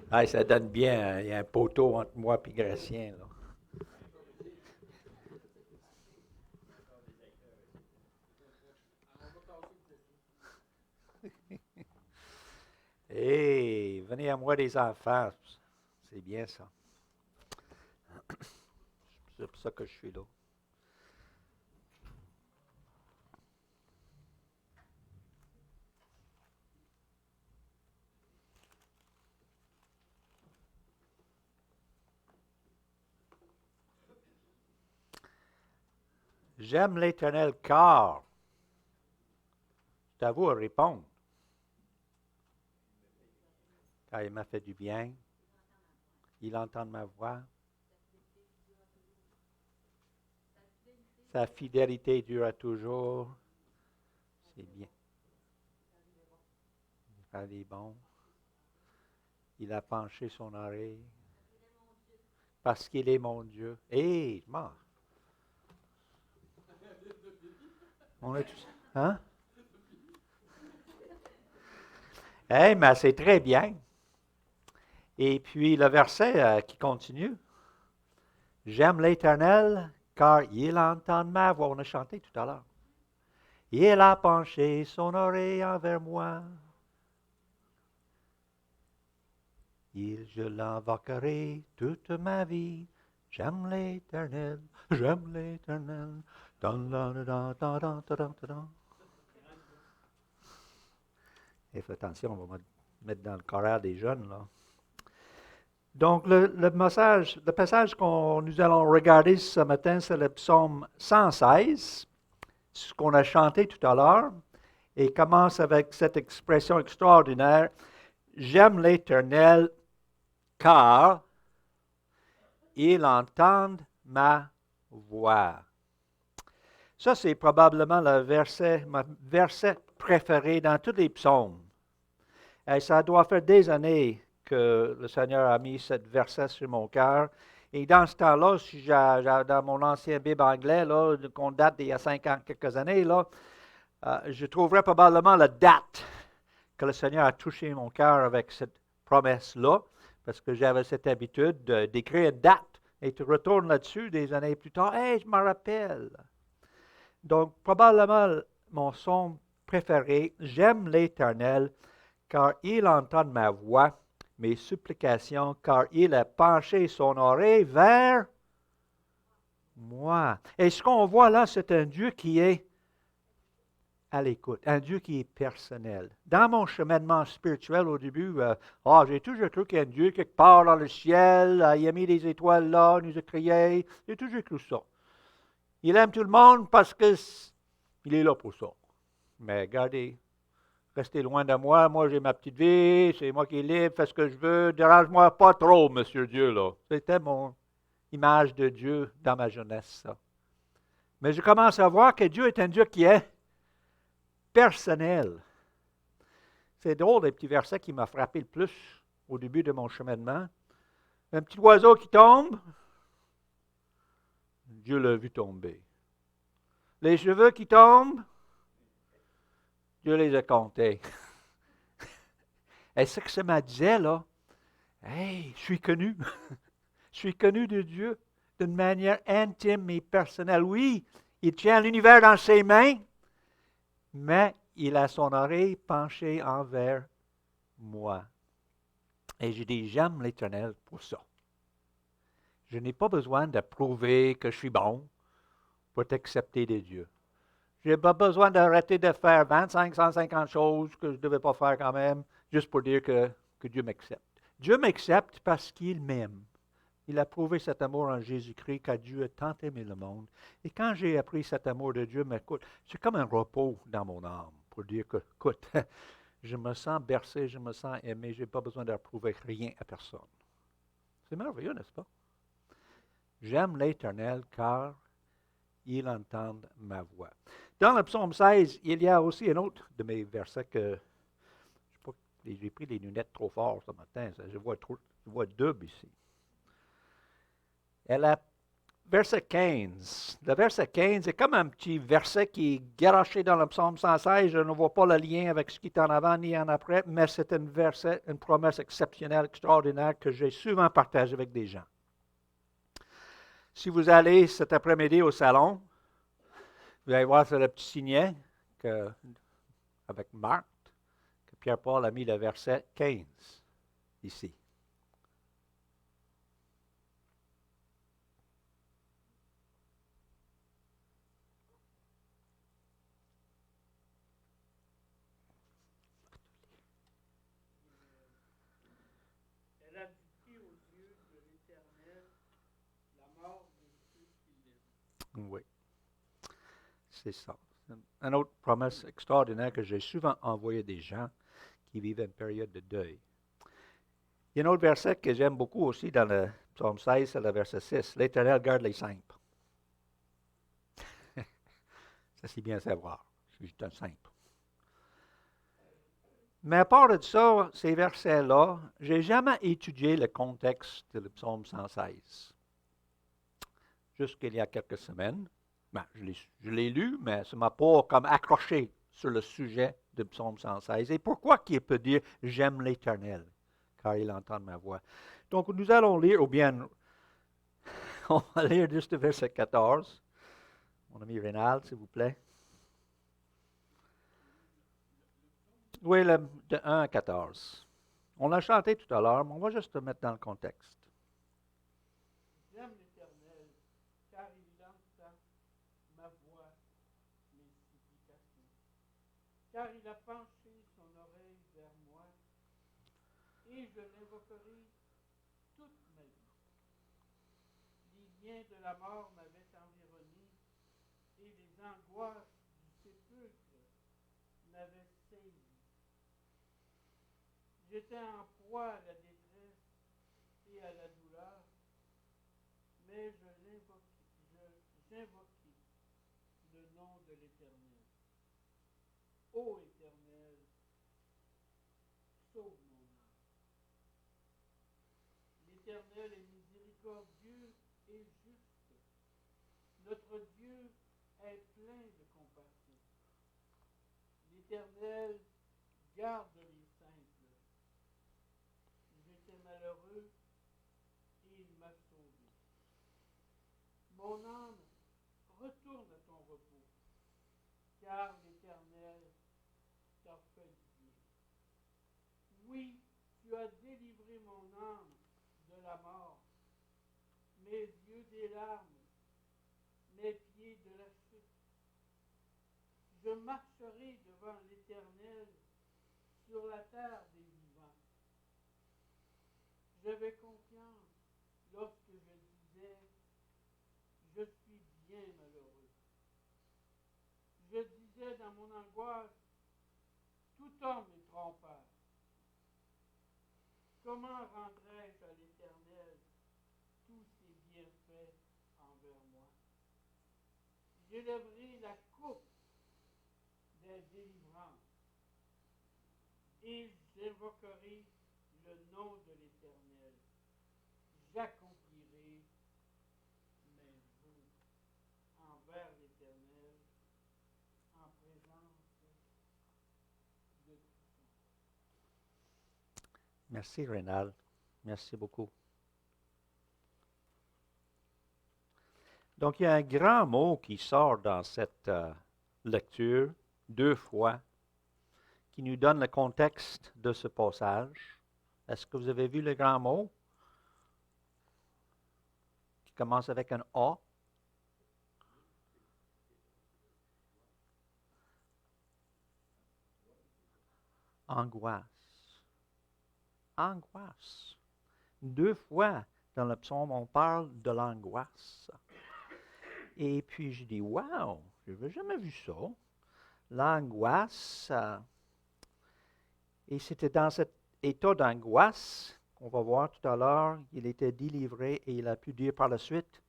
Ah, ça donne bien, hein. Il y a un poteau entre moi et Gratien, là. Hé, venez à moi les enfants. C'est bien ça. C'est pour ça que je suis là. J'aime l'Éternel car, c'est à vous à répondre, car il m'a fait du bien, il entend ma voix, sa fidélité dure toujours, c'est bien, il est bon, il a penché son oreille, parce qu'il est mon Dieu. Hé, je m'en. On a tout. Hein? Eh, mais c'est très bien. Et puis le verset qui continue. J'aime l'Éternel car il entend ma voix. On a chanté tout à l'heure. Il a penché son oreille envers moi. Je l'invoquerai toute ma vie. J'aime l'Éternel, j'aime l'Éternel. Dan, dan, dan, dan, dan, dan, dan. Et faites attention, on va mettre dans le choral des jeunes, là. Donc, le passage que nous allons regarder ce matin, c'est le psaume 116, ce qu'on a chanté tout à l'heure, et commence avec cette expression extraordinaire, j'aime l'Éternel car il entend ma voix. Ça, c'est probablement mon verset préféré dans tous les psaumes. Et ça doit faire des années que le Seigneur a mis ce verset sur mon cœur. Et dans ce temps-là, si dans mon ancien Bible anglais, là, qu'on date d'il y a 50 quelques années, là, je trouverais probablement la date que le Seigneur a touché mon cœur avec cette promesse-là, parce que j'avais cette habitude d'écrire une date. Et tu retournes là-dessus des années plus tard. Hey, je me rappelle. Donc, probablement mon son préféré, j'aime l'Éternel, car il entend ma voix, mes supplications, car il a penché son oreille vers moi. Et ce qu'on voit là, c'est un Dieu qui est à l'écoute, un Dieu qui est personnel. Dans mon cheminement spirituel au début, j'ai toujours cru qu'il y a un Dieu quelque part dans le ciel, il a mis des étoiles là, il nous a créés, j'ai toujours cru ça. Il aime tout le monde parce qu'il est là pour ça. Mais regardez, restez loin de moi, moi j'ai ma petite vie, c'est moi qui est libre, fais ce que je veux, dérange-moi pas trop, monsieur Dieu, là. C'était mon image de Dieu dans ma jeunesse, ça. Mais je commence à voir que Dieu est un Dieu qui est personnel. C'est drôle, les petits versets qui m'ont frappé le plus au début de mon cheminement. Un petit oiseau qui tombe, Dieu l'a vu tomber. Les cheveux qui tombent, Dieu les a comptés. Et ce que ça m'a dit, là, hey, je suis connu. Je suis connu de Dieu d'une manière intime et personnelle. Oui, il tient l'univers dans ses mains, mais il a son oreille penchée envers moi. Et j'ai dit, j'aime l'Éternel pour ça. Je n'ai pas besoin de prouver que je suis bon pour t'accepter de Dieu. Je n'ai pas besoin d'arrêter de faire 25, 150 choses que je ne devais pas faire quand même, juste pour dire que Dieu m'accepte. Dieu m'accepte parce qu'il m'aime. Il a prouvé cet amour en Jésus-Christ, car Dieu a tant aimé le monde. Et quand j'ai appris cet amour de Dieu, écoute, c'est comme un repos dans mon âme pour dire que, écoute, je me sens bercé, je me sens aimé, je n'ai pas besoin de prouver rien à personne. C'est merveilleux, n'est-ce pas? J'aime l'Éternel car il entend ma voix. Dans le psaume 16, il y a aussi un autre de mes versets que, je ne sais pas, j'ai pris les lunettes trop fort ce matin, je vois double ici. Elle a verset 15. Le verset 15 est comme un petit verset qui est garoché dans le psaume 116. Je ne vois pas le lien avec ce qui est en avant ni en après, mais c'est un verset, une promesse exceptionnelle, extraordinaire que j'ai souvent partagée avec des gens. Si vous allez cet après-midi au salon, vous allez voir sur le petit signet avec Marthe que Pierre-Paul a mis le verset 15 ici. Elle a du prix aux yeux de l'Éternel, la mort de ceux qui l'aiment. Oui, c'est ça. Une autre promesse extraordinaire que j'ai souvent envoyée des gens qui vivent une période de deuil. Il y a un autre verset que j'aime beaucoup aussi dans le psaume 16, c'est le verset 6. L'Éternel garde les simples. Ça, c'est bien à savoir. Je suis un simple. Mais à part de ça, ces versets-là, je n'ai jamais étudié le contexte du psaume 116. Jusqu'il y a quelques semaines. Ben, je l'ai lu, mais ça ne m'a pas comme accroché sur le sujet du psaume 116. Et pourquoi qu'il peut dire « J'aime l'Éternel » car il entend ma voix. Donc, nous allons lire, ou bien, on va lire juste le verset 14. Mon ami Rénal, s'il vous plaît. Oui, de 1 à 14. On l'a chanté tout à l'heure, mais on va juste le mettre dans le contexte. J'aime l'Éternel, car il entend ma voix, mes supplications. Car il a penché son oreille vers moi, et je l'invoquerai toute ma vie. Les liens de la mort m'avaient environné, et les angoisses du sépulcre m'avaient saisi. J'étais en proie à la détresse et à la douleur, mais j'invoquai le nom de l'Éternel. Ô Éternel, sauve mon âme. L'Éternel est miséricordieux et juste. Notre Dieu est plein de compassion. L'Éternel garde les simples. J'étais malheureux et il m'a sauvé. Mon âme, retourne à ton repos, car l'Éternel t'a fait du bien. Oui, tu as délivré mon âme de la mort, mes yeux des larmes, mes pieds de la chute. Je marcherai devant l'Éternel sur la terre des vivants. J'avais confiance lorsque je disais, je suis bien malheureux. Je disais dans mon angoisse, tout homme est trompeur. Comment rendrai-je à l'Éternel tous ses bienfaits envers moi? J'élèverai la coupe des délivrances et j'invoquerai le nom de l'Éternel. J'accomplirai mes vœux envers l'Éternel en présence de tout son peuple. Merci, Rénal. Merci beaucoup. Donc, il y a un grand mot qui sort dans cette lecture, deux fois, qui nous donne le contexte de ce passage. Est-ce que vous avez vu le grand mot qui commence avec un A? Angoisse. Angoisse. Deux fois dans le psaume, on parle de l'angoisse. Et puis je dis, wow, je n'avais jamais vu ça. L'angoisse. Et c'était dans cet état d'angoisse qu'on va voir tout à l'heure, il était délivré et il a pu dire par la suite,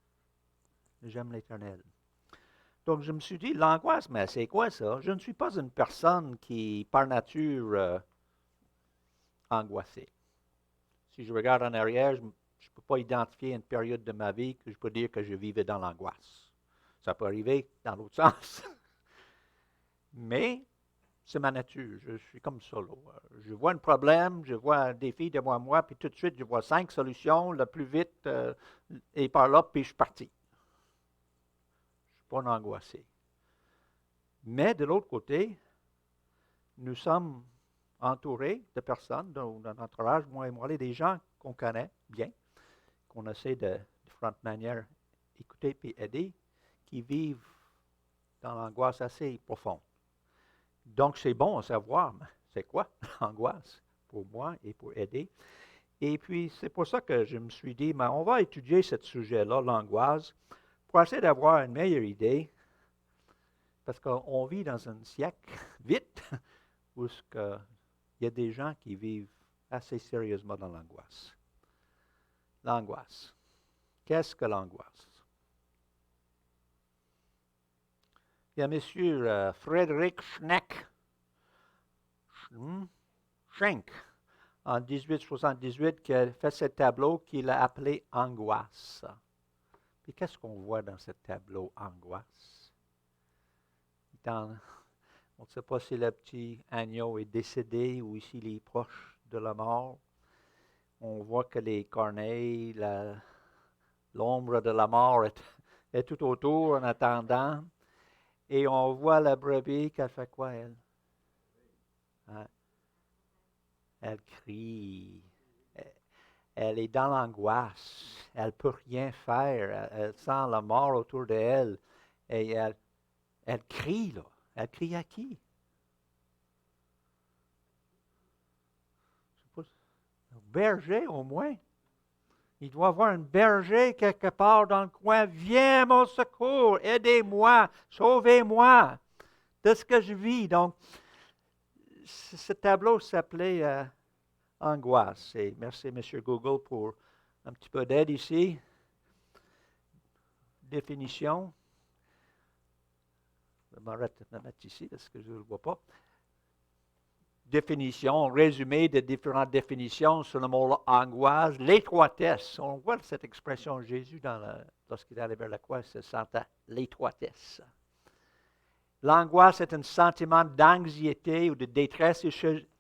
j'aime l'Éternel. Donc je me suis dit, l'angoisse, mais c'est quoi ça? Je ne suis pas une personne qui, par nature, angoissée. Si je regarde en arrière, je je ne peux pas identifier une période de ma vie que je peux dire que je vivais dans l'angoisse. Ça peut arriver dans l'autre sens. Mais c'est ma nature. Je suis comme ça. Là. Je vois un problème, je vois un défi devant moi, puis tout de suite, je vois 5 solutions, le plus vite, et par là, puis je suis parti. Je ne suis pas angoissé. Mais de l'autre côté, nous sommes entourés de personnes dans notre entourage, moi et moi, des gens qu'on connaît bien, qu'on essaie de différentes manières écouter et aider, qui vivent dans l'angoisse assez profonde. Donc, c'est bon à savoir, c'est quoi l'angoisse pour moi et pour aider. Et puis, c'est pour ça que je me suis dit, mais on va étudier ce sujet-là, l'angoisse, pour essayer d'avoir une meilleure idée, parce qu'on vit dans un siècle vite où il y a des gens qui vivent assez sérieusement dans l'angoisse. L'angoisse. Qu'est-ce que l'angoisse? Il y a M. Frédéric Schenck, en 1878, qui a fait ce tableau qu'il a appelé Angoisse. Puis qu'est-ce qu'on voit dans ce tableau Angoisse? On ne sait pas si le petit agneau est décédé ou s'il est proche de la mort. On voit que les corneilles, l'ombre de la mort est tout autour en attendant. Et on voit la brebis, qu'elle fait quoi, elle? Hein? Elle crie. Elle est dans l'angoisse. Elle ne peut rien faire. Elle sent la mort autour d'elle. Et elle crie, là. Elle crie à qui? Je sais pas. Un berger, au moins. Il doit y avoir un berger quelque part dans le coin. Viens à mon secours, aidez-moi, sauvez-moi de ce que je vis. Donc, ce tableau s'appelait Angoisse. Et merci, M. Google, pour un petit peu d'aide ici. Définition. Je vais me mettre ici parce que je ne le vois pas. Définition, résumé de différentes définitions sur le mot angoisse, l'étroitesse. On voit cette expression de Jésus lorsqu'il est allé vers la croix, se sentait l'étroitesse. L'angoisse est un sentiment d'anxiété ou de détresse.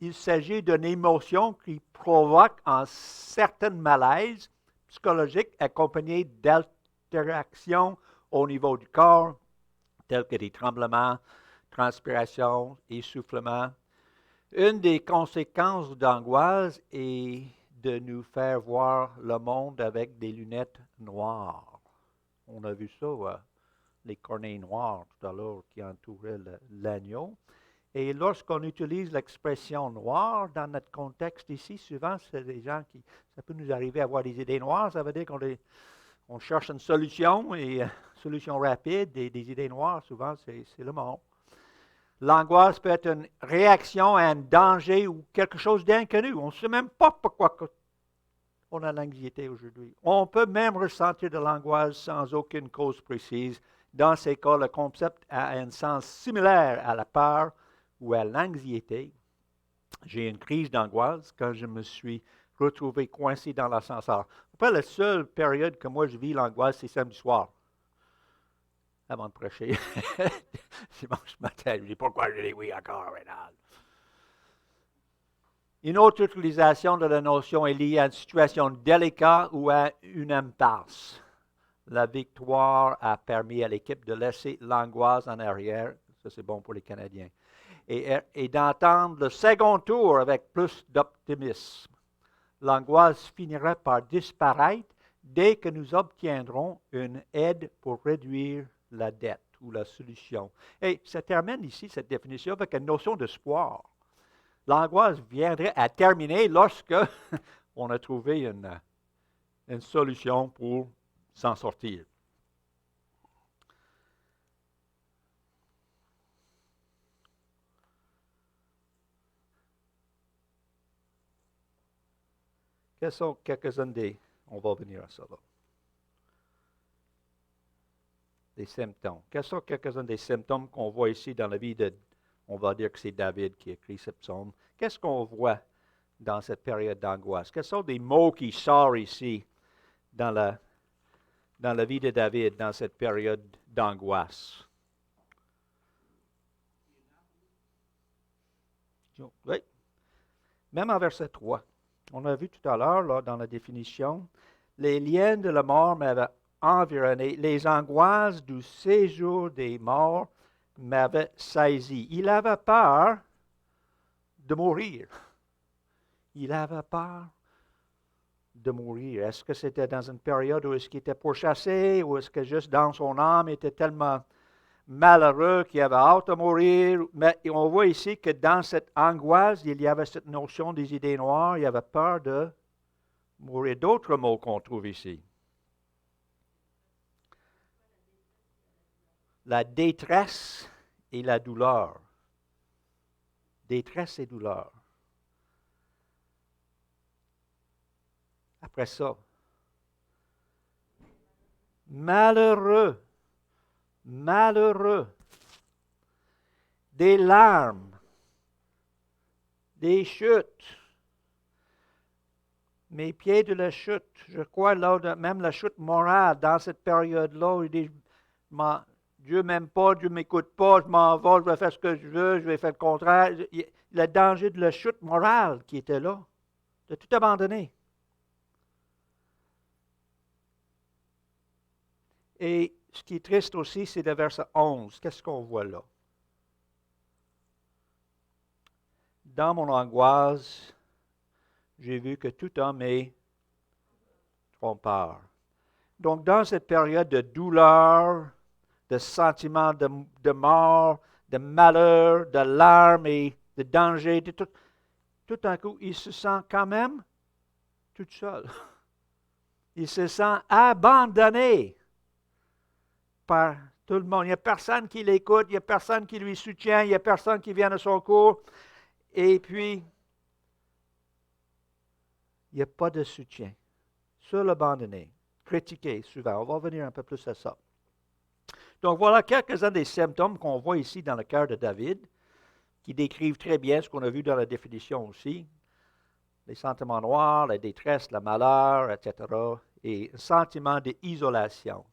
Il s'agit d'une émotion qui provoque un certain malaise psychologique accompagné d'altérations au niveau du corps, telles que des tremblements, transpiration, essoufflement. Une des conséquences d'angoisse est de nous faire voir le monde avec des lunettes noires. On a vu ça, les corneilles noires tout à l'heure qui entouraient l'agneau. Et lorsqu'on utilise l'expression noire dans notre contexte ici, souvent c'est des gens ça peut nous arriver à avoir des idées noires, ça veut dire qu'on cherche une solution, et solution rapide, et des idées noires, souvent c'est le monde. L'angoisse peut être une réaction à un danger ou quelque chose d'inconnu. On ne sait même pas pourquoi on a l'anxiété aujourd'hui. On peut même ressentir de l'angoisse sans aucune cause précise. Dans ces cas, le concept a un sens similaire à la peur ou à l'anxiété. J'ai une crise d'angoisse quand je me suis retrouvé coincé dans l'ascenseur. Après, la seule période que moi je vis l'angoisse, c'est samedi soir. Avant de prêcher. Dimanche matin, je dis pourquoi je dis oui encore, Rénal. Une autre utilisation de la notion est liée à une situation délicate ou à une impasse. La victoire a permis à l'équipe de laisser l'angoisse en arrière. Ça, c'est bon pour les Canadiens. Et d'entendre le second tour avec plus d'optimisme. L'angoisse finira par disparaître dès que nous obtiendrons une aide pour réduire la dette ou la solution. Et ça termine ici, cette définition, avec une notion d'espoir. L'angoisse viendrait à terminer lorsque on a trouvé une solution pour s'en sortir. Quels sont quelques-uns on va venir à ça là. Des symptômes. Quels sont quelques-uns des symptômes qu'on voit ici dans la vie on va dire que c'est David qui écrit ce psaume. Qu'est-ce qu'on voit dans cette période d'angoisse? Quels sont des mots qui sortent ici? dans la vie de David, dans cette période d'angoisse. Oui. Même en verset 3. On a vu tout à l'heure, là, dans la définition, les liens de la mort m'avaient environné, les angoisses du séjour des morts m'avaient saisi. Il avait peur de mourir. Il avait peur de mourir. Est-ce que c'était dans une période où est-ce qu'il était pourchassé, ou est-ce que juste dans son âme il était tellement malheureux qu'il avait hâte de mourir? Mais on voit ici que dans cette angoisse, il y avait cette notion des idées noires, il avait peur de mourir. D'autres mots qu'on trouve ici. La détresse et la douleur. Détresse et douleur. Après ça, malheureux, malheureux, des larmes, des chutes, mes pieds de la chute, je crois là, même la chute morale dans cette période-là, il dit, Dieu m'aime pas, Dieu ne m'écoute pas, je m'en vais, je vais faire ce que je veux, je vais faire le contraire. Le danger de la chute morale qui était là, de tout abandonner. Et ce qui est triste aussi, c'est le verset 11. Qu'est-ce qu'on voit là? Dans mon angoisse, j'ai vu que tout homme est trompeur. Donc, dans cette période de douleur, de sentiment de mort, de malheur, de larmes et de danger, tout d'un coup, il se sent quand même tout seul. Il se sent abandonné par tout le monde. Il n'y a personne qui l'écoute, il n'y a personne qui lui soutient, il n'y a personne qui vient à son secours. Et puis, il n'y a pas de soutien. Seul abandonné, critiqué souvent. On va revenir un peu plus à ça. Donc voilà quelques-uns des symptômes qu'on voit ici dans le cœur de David, qui décrivent très bien ce qu'on a vu dans la définition aussi. Les sentiments noirs, la détresse, le malheur, etc. Et un sentiment d'isolation.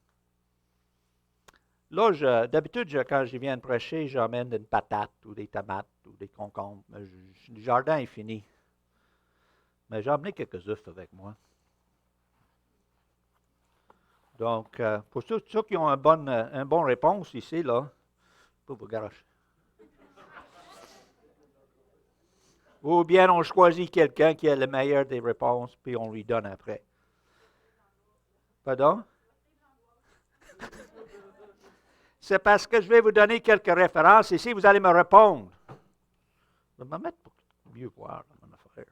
Là, d'habitude, quand je viens de prêcher, j'emmène une patate ou des tomates ou des concombres. Le jardin est fini. Mais j'ai emmené quelques œufs avec moi. Donc, pour ceux qui ont une bonne réponse ici, là, pour vos garages. Ou bien on choisit quelqu'un qui a le meilleur des réponses, puis on lui donne après. Pardon? C'est parce que je vais vous donner quelques références ici, vous allez me répondre. Je vais me mettre pour mieux voir mon affaire.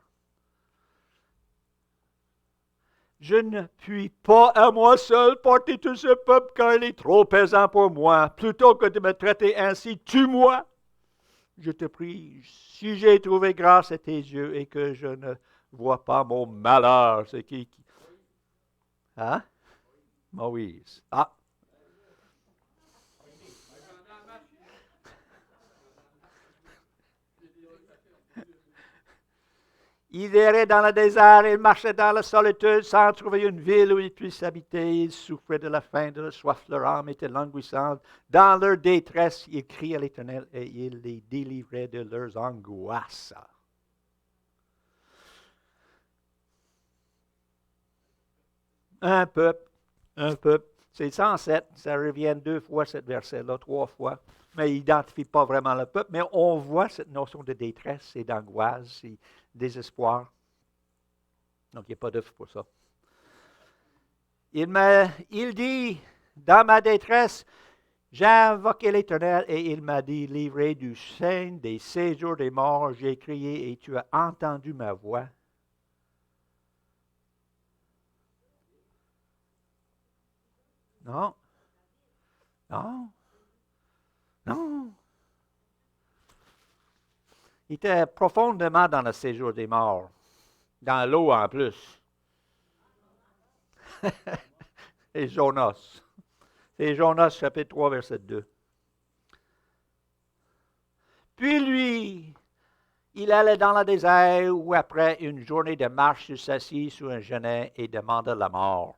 Je ne puis pas à moi seul porter tout ce peuple car il est trop pesant pour moi. Plutôt que de me traiter ainsi, tue-moi. Je te prie, si j'ai trouvé grâce à tes yeux et que je ne vois pas mon malheur. C'est qui? Hein? Moïse. Ah. Il errait dans le désert, il marchait dans la solitude sans trouver une ville où il puisse habiter. Il souffrait de la faim, de la soif, leur âme était languissante. Dans leur détresse, ils criaient à l'Éternel et il les délivrait de leurs angoisses. Un peuple. C'est 107, ça revient 2 fois, ce verset-là, 3 fois. Mais il n'identifie pas vraiment le peuple, mais on voit cette notion de détresse et d'angoisse et désespoir. Donc, il n'y a pas d'œuf pour ça. Il dit, dans ma détresse, j'ai invoqué l'Éternel et il m'a délivré du sein des séjours des morts. J'ai crié et tu as entendu ma voix. Non. Non. Non. Il était profondément dans le séjour des morts. Dans l'eau en plus. Et Jonas. C'est Jonas chapitre 3, verset 2. Puis lui, il allait dans le désert où après une journée de marche, il s'assit sur un genet et demanda la mort.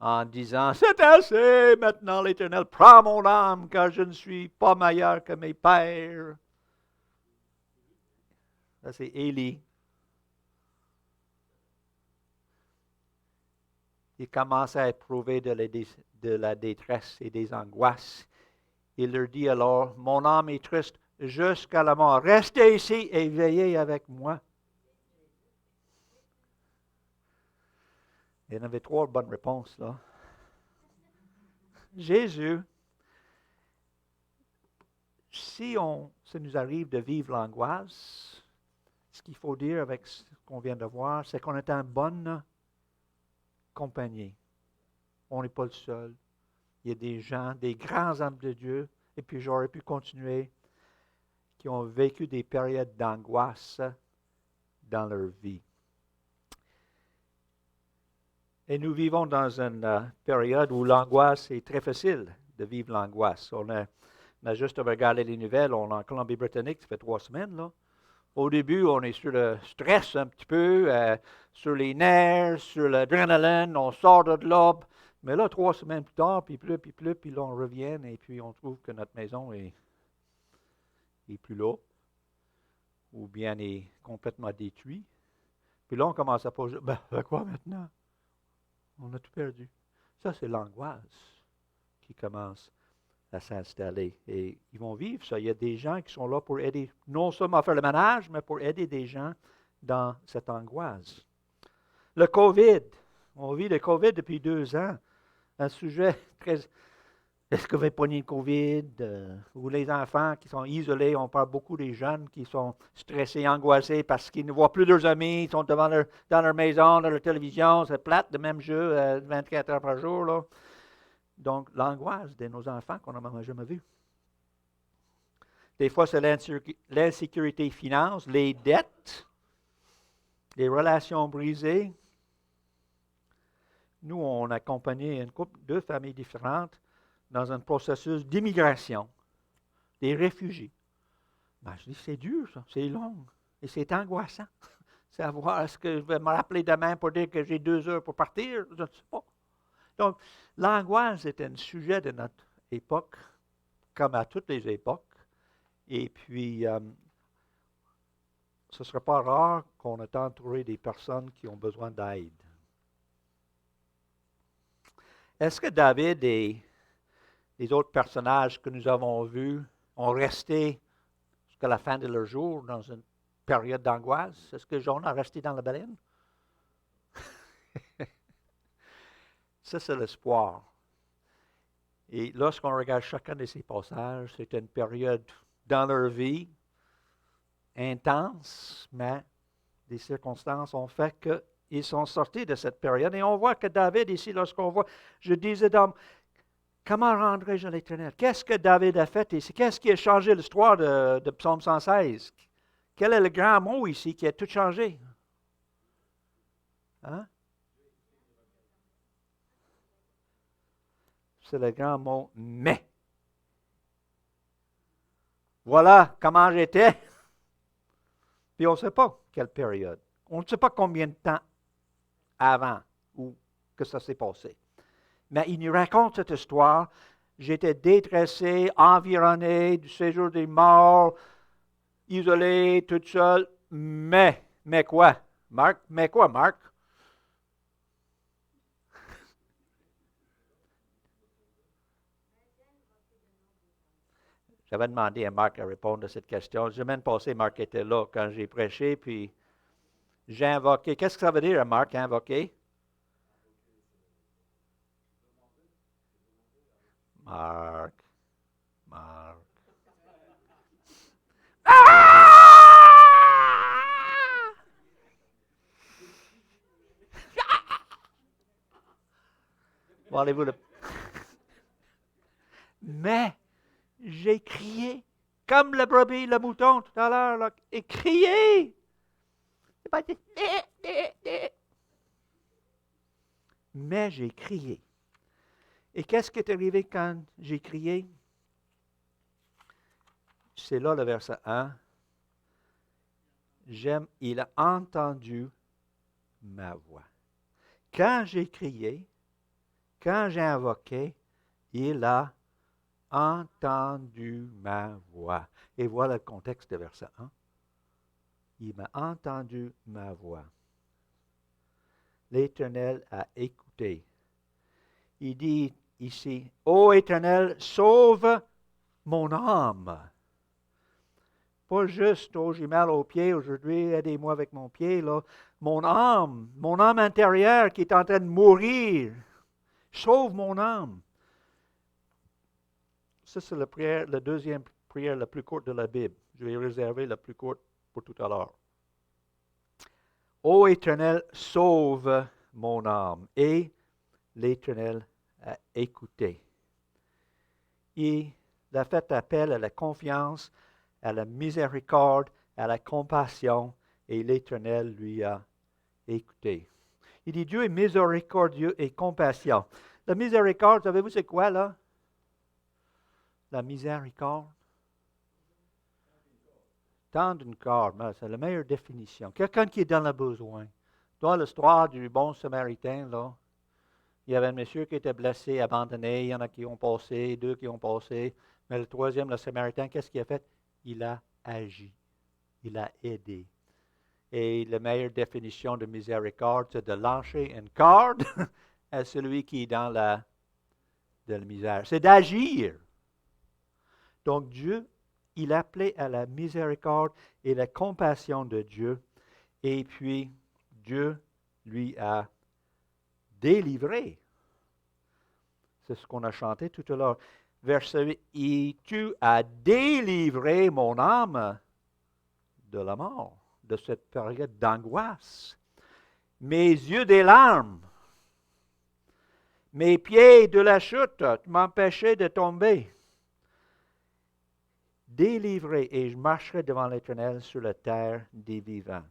en disant, c'est assez, maintenant l'Éternel prend mon âme, car je ne suis pas meilleur que mes pères. Ça, c'est Élie. Il commence à éprouver de la détresse et des angoisses. Il leur dit alors, mon âme est triste jusqu'à la mort. Restez ici et veillez avec moi. Il y en avait 3 bonnes réponses, là. Jésus, si ça nous arrive de vivre l'angoisse, ce qu'il faut dire avec ce qu'on vient de voir, c'est qu'on est en bonne compagnie. On n'est pas le seul. Il y a des gens, des grands hommes de Dieu, et puis j'aurais pu continuer, qui ont vécu des périodes d'angoisse dans leur vie. Et nous vivons dans une période où l'angoisse est très facile de vivre l'angoisse. On a juste regardé les nouvelles, on est en Colombie-Britannique, ça fait 3 semaines, là. Au début, on est sur le stress un petit peu, sur les nerfs, sur l'adrénaline, on sort de là. Mais là, 3 semaines plus tard, puis puis là, on revient et puis on trouve que notre maison est plus là, ou bien est complètement détruite. Puis là, on commence à poser, avec quoi maintenant? On a tout perdu. Ça, c'est l'angoisse qui commence à s'installer. Et ils vont vivre ça. Il y a des gens qui sont là pour aider, non seulement à faire le ménage, mais pour aider des gens dans cette angoisse. Le COVID. On vit le COVID depuis 2 ans. Un sujet très... Est-ce que vous avez pogné le COVID? Ou les enfants qui sont isolés. On parle beaucoup des jeunes qui sont stressés, angoissés parce qu'ils ne voient plus leurs amis. Ils sont dans leur maison, dans leur télévision. C'est plate, le même jeu 24 heures par jour, là. Donc, l'angoisse de nos enfants qu'on n'a jamais vu. Des fois, c'est l'insécurité finance, les dettes, les relations brisées. Nous, on a accompagné une couple, 2 familles différentes dans un processus d'immigration, des réfugiés. Je dis, c'est dur, ça, c'est long, et c'est angoissant. Savoir, est-ce que je vais me rappeler demain pour dire que j'ai 2 heures pour partir? Je ne sais pas. Donc, l'angoisse est un sujet de notre époque, comme à toutes les époques. Et puis, ce ne sera pas rare qu'on ait entouré des personnes qui ont besoin d'aide. Est-ce que David et les autres personnages que nous avons vus ont resté jusqu'à la fin de leur jour dans une période d'angoisse? Est-ce que Jonah a resté dans la baleine? Ça, c'est l'espoir. Et lorsqu'on regarde chacun de ces passages, c'est une période dans leur vie intense, mais des circonstances ont fait qu'ils sont sortis de cette période. Et on voit que David, ici, lorsqu'on voit, je disais d'homme, comment rendrai-je l'Éternel? Qu'est-ce que David a fait ici? Qu'est-ce qui a changé l'histoire de Psaume 116? Quel est le grand mot ici qui a tout changé? Hein? C'est le grand mot « mais ». Voilà comment j'étais. Puis on ne sait pas quelle période. On ne sait pas combien de temps avant ou que ça s'est passé. Mais il nous raconte cette histoire. J'étais détressé, environné du séjour des morts, isolé, tout seul. Mais quoi, Marc? Mais quoi, Marc? J'avais demandé à Marc à répondre à cette question. La semaine passée, Marc était là quand j'ai prêché, puis j'ai invoqué. Qu'est-ce que ça veut dire, Marc, invoquer? Marc. Ah! Allez-vous le... Mais j'ai crié, comme le brebis, le mouton tout à l'heure, là, et crié. C'est pas dit. Mais j'ai crié. Et qu'est-ce qui est arrivé quand j'ai crié? C'est là le verset 1. Il a entendu ma voix. Quand j'ai crié, quand j'ai invoqué, il a entendu ma voix. Et voilà le contexte de verset 1. Il m'a entendu ma voix. L'Éternel a écouté. Il dit ici, ô Éternel, sauve mon âme. Pas juste, oh, j'ai mal aux pieds aujourd'hui, aidez-moi avec mon pied, là. Mon âme intérieure qui est en train de mourir. Sauve mon âme. Ça, c'est la deuxième prière la plus courte de la Bible. Je vais réserver la plus courte pour tout à l'heure. Ô Éternel, sauve mon âme. Et l'Éternel a écouté. Il a fait appel à la confiance, à la miséricorde, à la compassion, et l'Éternel lui a écouté. Il dit Dieu est miséricordieux et compassion. La miséricorde, savez-vous c'est quoi là? La miséricorde? Tendre une corde, c'est la meilleure définition. Quelqu'un qui est dans le besoin. Dans l'histoire du bon Samaritain, là, il y avait un monsieur qui était blessé, abandonné. Il y en a qui ont passé, deux qui ont passé. Mais le troisième, le Samaritain, qu'est-ce qu'il a fait? Il a agi. Il a aidé. Et la meilleure définition de miséricorde, c'est de lâcher une corde à celui qui est dans la misère. C'est d'agir. Donc Dieu, il appelait à la miséricorde et la compassion de Dieu. Et puis, Dieu lui a délivré. C'est ce qu'on a chanté tout à l'heure. Verset 8, « Et tu as délivré mon âme de la mort, de cette période d'angoisse. Mes yeux des larmes, mes pieds de la chute, tu m'empêchais de tomber. Délivré, et je marcherai devant l'Éternel sur la terre des vivants. »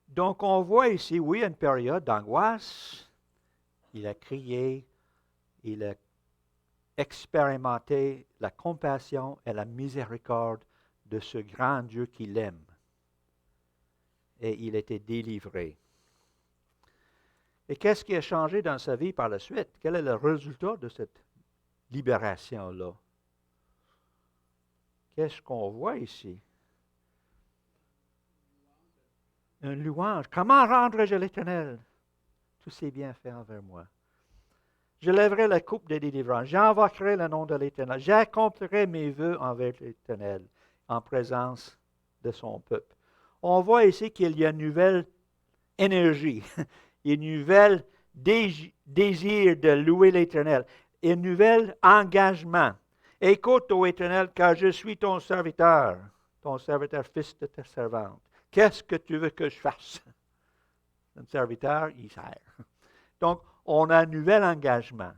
Donc on voit ici, oui, une période d'angoisse. Il a crié, il a expérimenté la compassion et la miséricorde de ce grand Dieu qu'il aime. Et il était délivré. Et qu'est-ce qui a changé dans sa vie par la suite? Quel est le résultat de cette libération-là? Qu'est-ce qu'on voit ici? Une louange. Comment rendrai-je à l'Éternel tous ses bienfaits envers moi? Je lèverai la coupe de délivrance. J'invoquerai le nom de l'Éternel. J'accomplirai mes vœux envers l'Éternel en présence de son peuple. On voit ici qu'il y a une nouvelle énergie, une nouvelle désir de louer l'Éternel, un nouvel engagement. Écoute, ô Éternel, car je suis ton serviteur fils de ta servante. Qu'est-ce que tu veux que je fasse? Un serviteur, il sert. Donc, on a un nouvel engagement.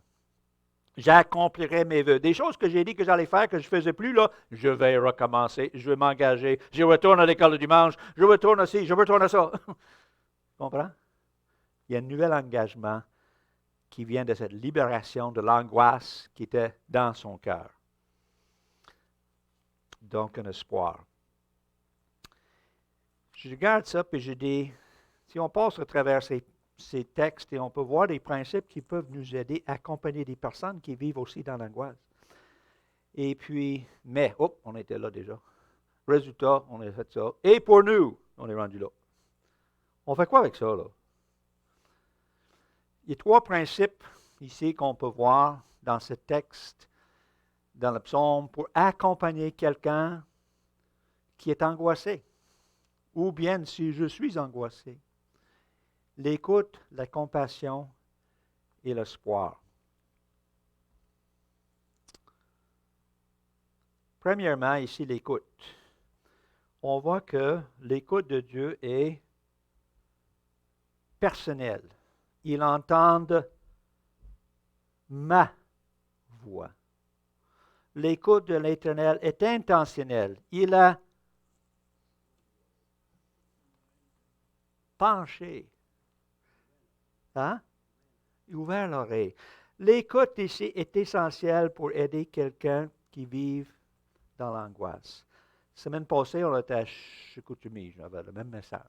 J'accomplirai mes vœux. Des choses que j'ai dit que j'allais faire, que je ne faisais plus, là, je vais recommencer, je vais m'engager, je retourne à l'école du dimanche, je retourne ici, je retourne à ça. Tu comprends? Il y a un nouvel engagement qui vient de cette libération de l'angoisse qui était dans son cœur. Donc, un espoir. Je regarde ça et je dis, si on passe à travers ces textes et on peut voir des principes qui peuvent nous aider à accompagner des personnes qui vivent aussi dans l'angoisse. Et puis, mais, on était là déjà. Résultat, on a fait ça. Et pour nous, on est rendu là. On fait quoi avec ça, là? Il y a trois principes ici qu'on peut voir dans ce texte, dans le psaume, pour accompagner quelqu'un qui est angoissé. Ou bien si je suis angoissé. L'écoute, la compassion et l'espoir. Premièrement, ici, l'écoute. On voit que l'écoute de Dieu est personnelle. Il entend ma voix. L'écoute de l'Éternel est intentionnelle. Il a penché. Hein? Ouvert l'oreille. L'écoute ici est essentielle pour aider quelqu'un qui vit dans l'angoisse. Semaine passée, on était à Chicoutimi. J'avais le même message.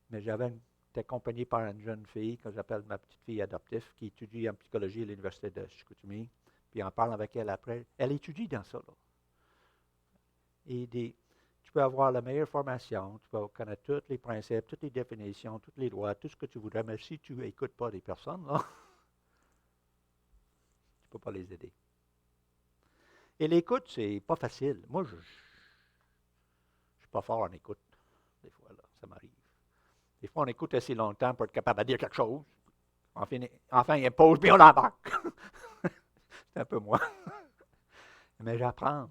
Mais j'avais est accompagné par une jeune fille que j'appelle ma petite fille adoptive qui étudie en psychologie à l'Université de Chicoutimi. Puis en parle avec elle après. Elle étudie dans ça. Là. Et il dit, tu peux avoir la meilleure formation, tu peux connaître tous les principes, toutes les définitions, toutes les lois, tout ce que tu voudrais, mais si tu n'écoutes pas des personnes, là, tu ne peux pas les aider. Et l'écoute, c'est pas facile. Moi, je ne suis pas fort en écoute. Des fois, là, ça m'arrive. Des fois, on écoute assez longtemps pour être capable de dire quelque chose. Enfin, il y a une pause, puis on l'embarque. C'est un peu moi. Mais j'apprends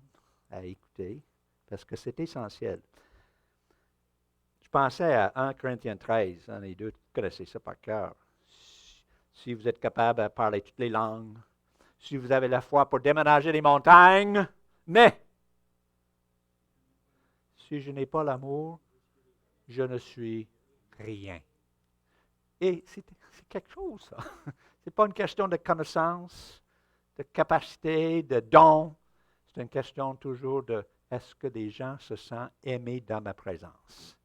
à écouter parce que c'est essentiel. Je pensais à 1 Corinthiens 13, les deux, vous connaissez ça par cœur. Si vous êtes capable de parler toutes les langues, si vous avez la foi pour déménager les montagnes, mais si je n'ai pas l'amour, je ne suis rien. Et c'est quelque chose, ça. Ce n'est pas une question de connaissance, de capacité, de don. C'est une question toujours de est-ce que des gens se sentent aimés dans ma présence?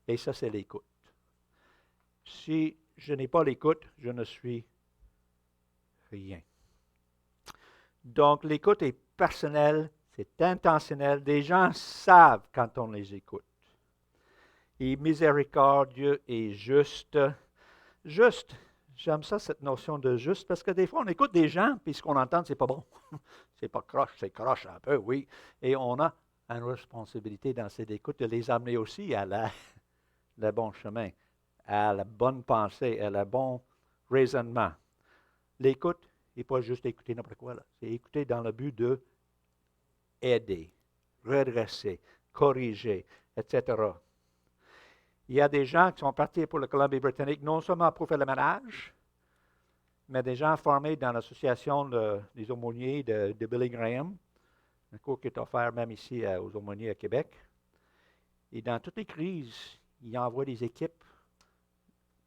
Et ça, c'est l'écoute. Si je n'ai pas l'écoute, je ne suis rien. Donc, l'écoute est personnelle, c'est intentionnel. Des gens savent quand on les écoute. Et miséricordieux et juste. Juste, j'aime ça, cette notion de juste, parce que des fois, on écoute des gens, puis ce qu'on entend, c'est pas bon. C'est pas croche, c'est croche un peu, oui. Et on a une responsabilité dans cette écoute de les amener aussi à le bon chemin, à la bonne pensée, à le bon raisonnement. L'écoute n'est pas juste écouter n'importe quoi, là. C'est écouter dans le but de aider, redresser, corriger, etc. Il y a des gens qui sont partis pour la Colombie-Britannique, non seulement pour faire le ménage, mais des gens formés dans l'association des aumôniers de Billy Graham, un cours qui est offert même ici aux aumôniers à Québec. Et dans toutes les crises, il envoie des équipes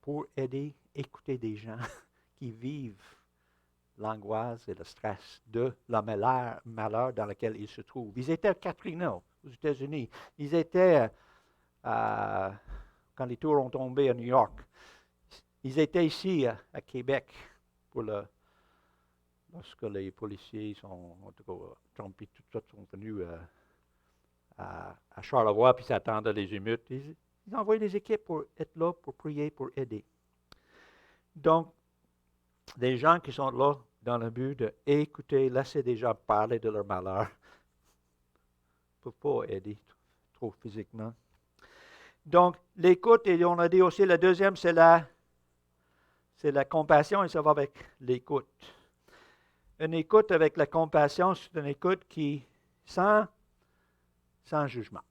pour aider, écouter des gens qui vivent l'angoisse et le stress de le malheur dans lequel ils se trouvent. Ils étaient à Katrina, aux États-Unis. Ils étaient quand les tours ont tombé à New York. Ils étaient ici à Québec lorsque les policiers en tout cas, Trump et tout ça sont venus à Charlevoix puis s'attendaient les émeutes. Ils envoyaient des équipes pour être là, pour prier, pour aider. Donc, des gens qui sont là dans le but d'écouter, laisser des gens parler de leur malheur, ne peuvent pas aider trop physiquement. Donc, l'écoute, et on a dit aussi, la deuxième, c'est la compassion, et ça va avec l'écoute. Une écoute avec la compassion, c'est une écoute qui, sans jugement.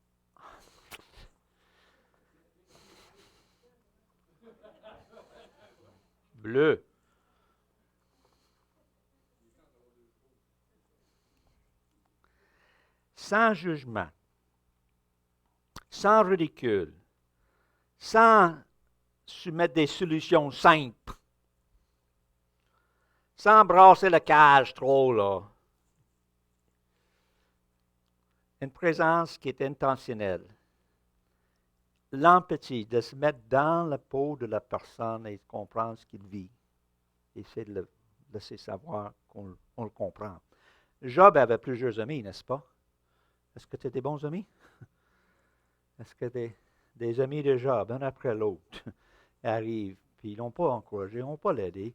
Bleu. Sans jugement, sans ridicule, sans soumettre des solutions simples, sans brasser la cage trop, là. Une présence qui est intentionnelle. L'empathie, de se mettre dans la peau de la personne et de comprendre ce qu'il vit. Essayer de le laisser savoir qu'on le comprend. Job avait plusieurs amis, n'est-ce pas? Est-ce que tu as des bons amis? Est-ce que des amis de Job, un après l'autre, arrivent, puis ils ne l'ont pas encouragé, ils n'ont pas l'aidé.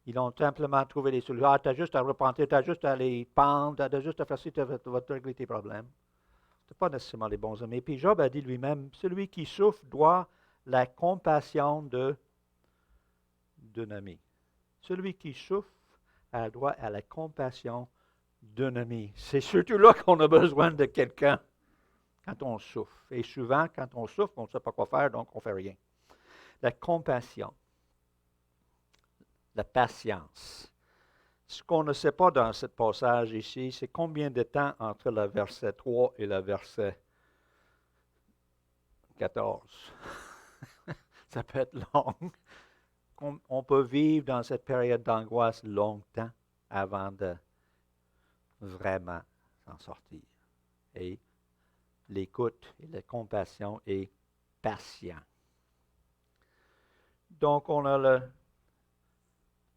Ils ont simplement trouvé des solutions. Ah, tu as juste à repentir, tu as juste à les pendre, tu as juste à faire ça, tu vas te régler tes problèmes. Ce pas nécessairement les bons amis. Puis Job a dit lui-même, celui qui souffre doit la compassion d'un ami. Celui qui souffre a droit à la compassion d'un ami. C'est surtout là qu'on a besoin de quelqu'un quand on souffre. Et souvent, quand on souffre, on ne sait pas quoi faire, donc on ne fait rien. La compassion, la patience. Ce qu'on ne sait pas dans ce passage ici, c'est combien de temps entre le verset 3 et le verset 14. Ça peut être long. On peut vivre dans cette période d'angoisse longtemps avant de vraiment s'en sortir. Et l'écoute et la compassion est patient. Donc, on a la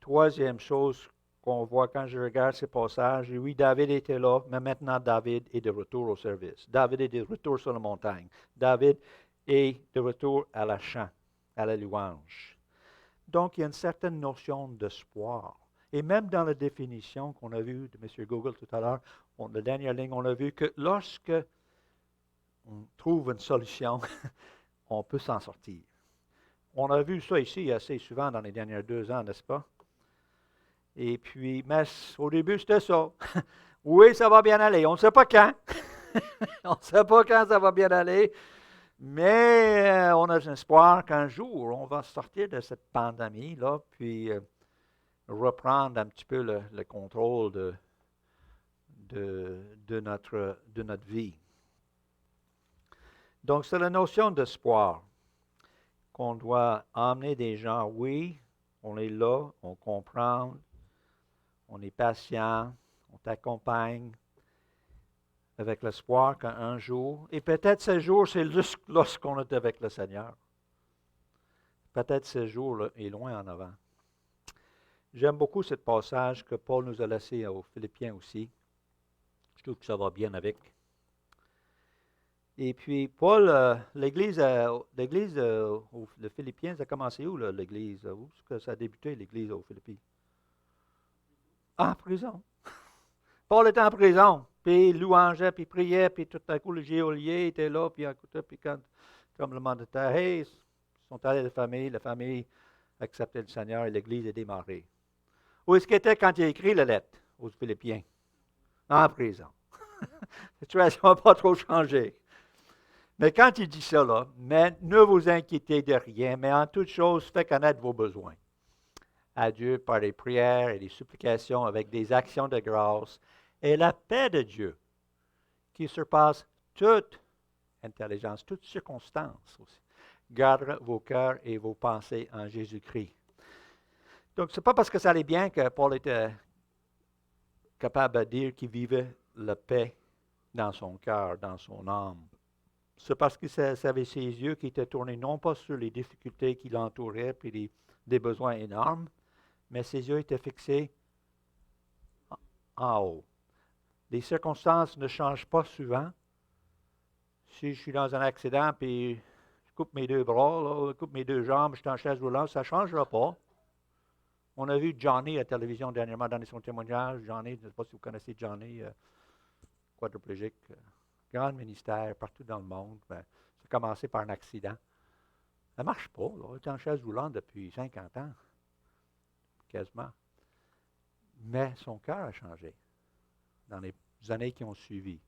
troisième chose qu'on voit quand je regarde ces passages. Et oui, David était là, mais maintenant David est de retour au service. David est de retour sur la montagne. David est de retour à la chant, à la louange. Donc, il y a une certaine notion d'espoir. Et même dans la définition qu'on a vue de M. Google tout à l'heure, la dernière ligne, on a vu que lorsque on trouve une solution, on peut s'en sortir. On a vu ça ici assez souvent dans les derniers 2 ans, n'est-ce pas? Et puis, mais au début, c'était ça. Oui, ça va bien aller. On ne sait pas quand. On ne sait pas quand ça va bien aller. Mais on a l'espoir qu'un jour, on va sortir de cette pandémie-là, puis reprendre un petit peu le contrôle de notre vie. Donc, c'est la notion d'espoir qu'on doit emmener des gens. Oui, on est là, on comprend, on est patient, on t'accompagne avec l'espoir qu'un jour, et peut-être ce jour, c'est juste lorsqu'on est avec le Seigneur. Peut-être ce jour est loin en avant. J'aime beaucoup ce passage que Paul nous a laissé aux Philippiens aussi. Je trouve que ça va bien avec. Et puis, Paul, l'église aux Philippiens, ça a commencé où, là, l'église? Où est-ce que ça a débuté, l'église aux Philippiens? Ah, en prison. Paul était en prison, puis il louangeait, puis il priait, puis tout à coup, le geôlier était là, puis il écoutait, puis quand le tremblement de terre, hey, ils sont allés à la famille acceptait le Seigneur et l'église est démarrée. Où est-ce qu'il était quand il a écrit la lettre aux Philippiens? En prison. La situation n'a pas trop changé. Mais quand il dit ça, là, mais ne vous inquiétez de rien, mais en toute chose, faites connaître vos besoins à Dieu par des prières et des supplications avec des actions de grâce. Et la paix de Dieu, qui surpasse toute intelligence, toute circonstance aussi, gardera vos cœurs et vos pensées en Jésus-Christ. Donc, ce n'est pas parce que ça allait bien que Paul était capable de dire qu'il vivait la paix dans son cœur, dans son âme. C'est parce qu'il avait ses yeux qui étaient tournés non pas sur les difficultés qui l'entouraient puis des besoins énormes, mais ses yeux étaient fixés en haut. Les circonstances ne changent pas souvent. Si je suis dans un accident puis je coupe mes 2 bras, là, je coupe mes 2 jambes, je suis en chaise roulante, ça ne changera pas. On a vu Johnny à la télévision dernièrement donner son témoignage. Johnny, je ne sais pas si vous connaissez Johnny, quadriplégique, grand ministère partout dans le monde. Ben, ça a commencé par un accident. Ça ne marche pas. Là. Il est en chaise roulante depuis 50 ans, quasiment. Mais son cœur a changé dans les années qui ont suivi.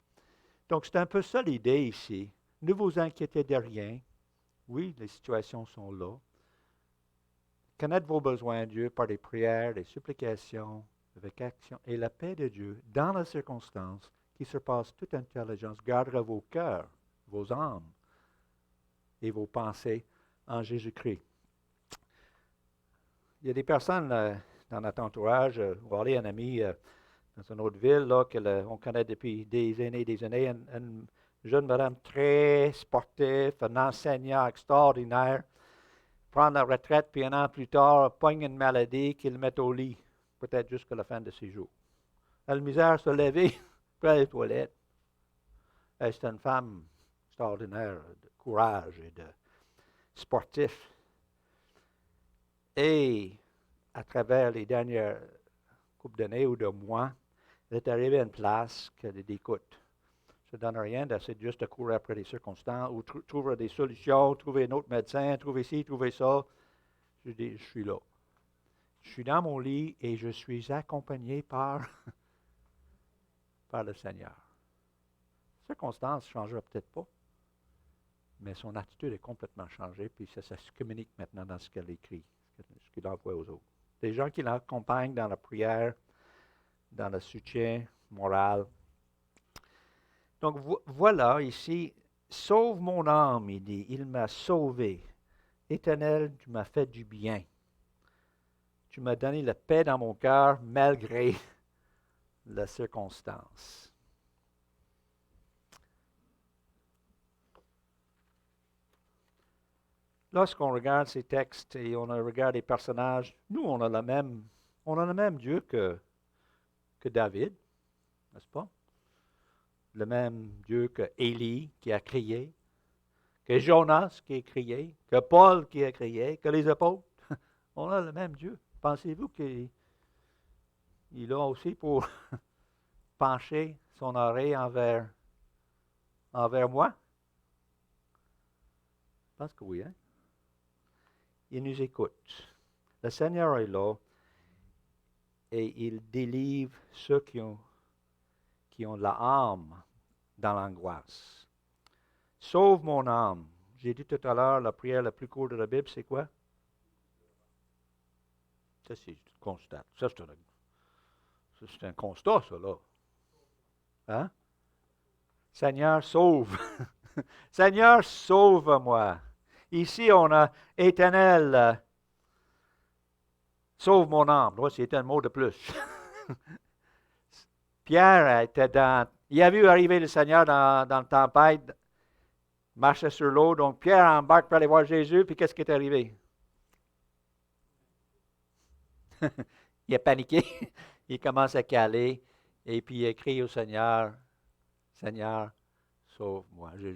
Donc, c'est un peu ça l'idée ici. Ne vous inquiétez de rien. Oui, les situations sont là. Connaître vos besoins à Dieu par des prières, des supplications, avec action, et la paix de Dieu, dans les circonstances, qui surpasse toute intelligence, gardera vos cœurs, vos âmes et vos pensées en Jésus-Christ. Il y a des personnes dans notre entourage, ou aller un ami dans une autre ville, là, qu'on connaît depuis des années, une jeune madame très sportive, un enseignant extraordinaire, prendre la retraite, puis 1 an plus tard, pogne une maladie qui le met au lit, peut-être jusqu'à la fin de ses jours. Elle a la misère à se lever, puis aller aux toilettes. C'est une femme extraordinaire de courage et de sportif. Et à travers les dernières couples d'années ou de mois, elle est arrivée à une place qu'elle dit, écoute, ça ne donne rien d'essayer juste de courir après les circonstances ou trouver des solutions, trouver un autre médecin, trouver ci, trouver ça. Je dis, je suis là. Je suis dans mon lit et je suis accompagné par le Seigneur. Les circonstances ne changera peut-être pas, mais son attitude est complètement changée, puis ça se communique maintenant dans ce qu'elle écrit, ce qu'il envoie aux autres. Des gens qui l'accompagnent dans la prière, dans le soutien moral. Donc voilà ici, sauve mon âme, il dit, il m'a sauvé. Éternel, tu m'as fait du bien. Tu m'as donné la paix dans mon cœur malgré la circonstance. lorsqu'on regarde ces textes et on regarde les personnages, nous, on a le même Dieu que David, n'est-ce pas? Le même Dieu que Élie qui a crié, que Jonas qui a crié, que Paul qui a crié, que les apôtres. On a le même Dieu. Pensez-vous qu'il a aussi pour pencher son oreille envers moi? Je pense que oui, hein? Il nous écoute. Le Seigneur est là et il délivre ceux qui ont la âme dans l'angoisse. Sauve mon âme. J'ai dit tout à l'heure, la prière la plus courte de la Bible, c'est quoi? Ça, c'est un constat. Ça, c'est un constat, ça, là. Hein? Seigneur, sauve. Seigneur, sauve-moi. Ici, on a Éternel, sauve mon âme. Là, c'est un mot de plus. Pierre était il a vu arriver le Seigneur dans la tempête, marchait sur l'eau. Donc, Pierre embarque pour aller voir Jésus. Puis, qu'est-ce qui est arrivé? Il a paniqué. Il commence à caler. Et puis, il écrit au Seigneur, Seigneur, sauve-moi. Je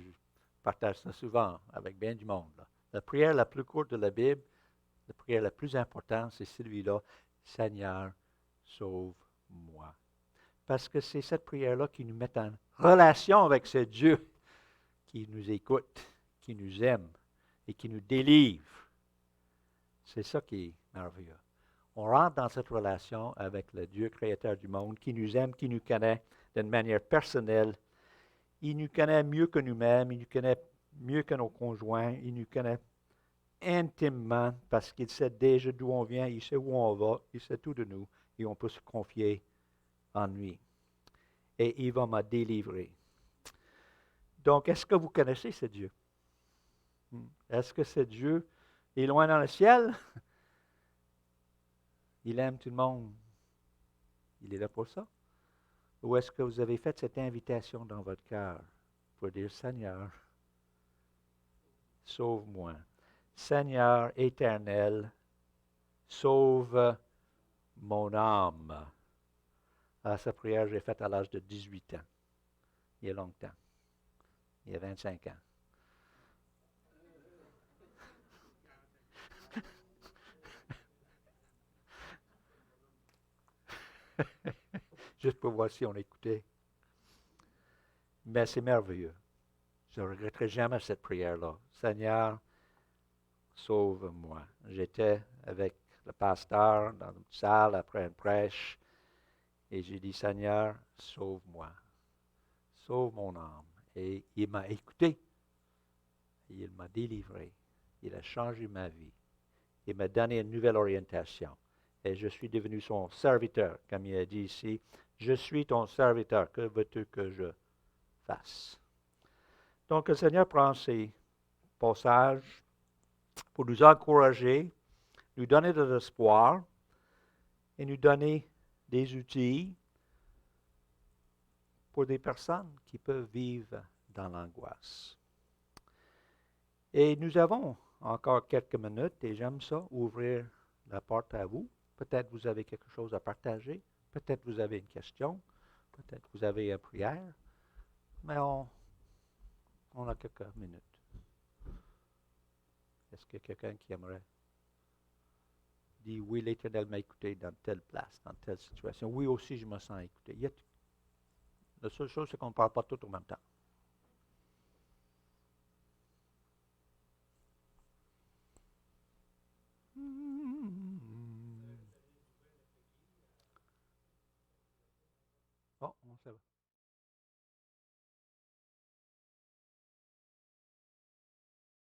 partage ça souvent avec bien du monde. Là. La prière la plus courte de la Bible, la prière la plus importante, c'est celui-là. Seigneur, sauve-moi. Parce que c'est cette prière-là qui nous met en relation avec ce Dieu qui nous écoute, qui nous aime et qui nous délivre. C'est ça qui est merveilleux. On rentre dans cette relation avec le Dieu créateur du monde qui nous aime, qui nous connaît d'une manière personnelle. Il nous connaît mieux que nous-mêmes, il nous connaît mieux que nos conjoints, il nous connaît intimement parce qu'il sait déjà d'où on vient, il sait où on va, il sait tout de nous et on peut se confier en lui. Et il va me délivrer. Donc, est-ce que vous connaissez ce Dieu? Est-ce que ce Dieu est loin dans le ciel? Il aime tout le monde. Il est là pour ça. Ou est-ce que vous avez fait cette invitation dans votre cœur pour dire, Seigneur, sauve-moi. Seigneur éternel, sauve mon âme. Ah, cette prière, j'ai faite à l'âge de 18 ans. Il y a longtemps. Il y a 25 ans. Juste pour voir si on écoutait. Mais c'est merveilleux. Je ne regretterai jamais cette prière-là. Seigneur, sauve-moi. J'étais avec le pasteur dans une salle après une prêche et j'ai dit, Seigneur, sauve-moi. Sauve mon âme. Et il m'a écouté. Et il m'a délivré. Il a changé ma vie. Il m'a donné une nouvelle orientation. Et je suis devenu son serviteur, comme il a dit ici. Je suis ton serviteur. Que veux-tu que je fasse? Donc, le Seigneur prend ces passages pour nous encourager, nous donner de l'espoir et nous donner des outils pour des personnes qui peuvent vivre dans l'angoisse. Et nous avons encore quelques minutes et j'aime ça, ouvrir la porte à vous. Peut-être vous avez quelque chose à partager, peut-être vous avez une question, peut-être vous avez une prière, mais on a quelques minutes. Est-ce qu'il y a quelqu'un qui aimerait dire, oui, l'Éternel m'a écouté dans telle place, dans telle situation. Oui, aussi, je me sens écouté. La seule chose, c'est qu'on ne parle pas tout en même temps. Oh, on sait.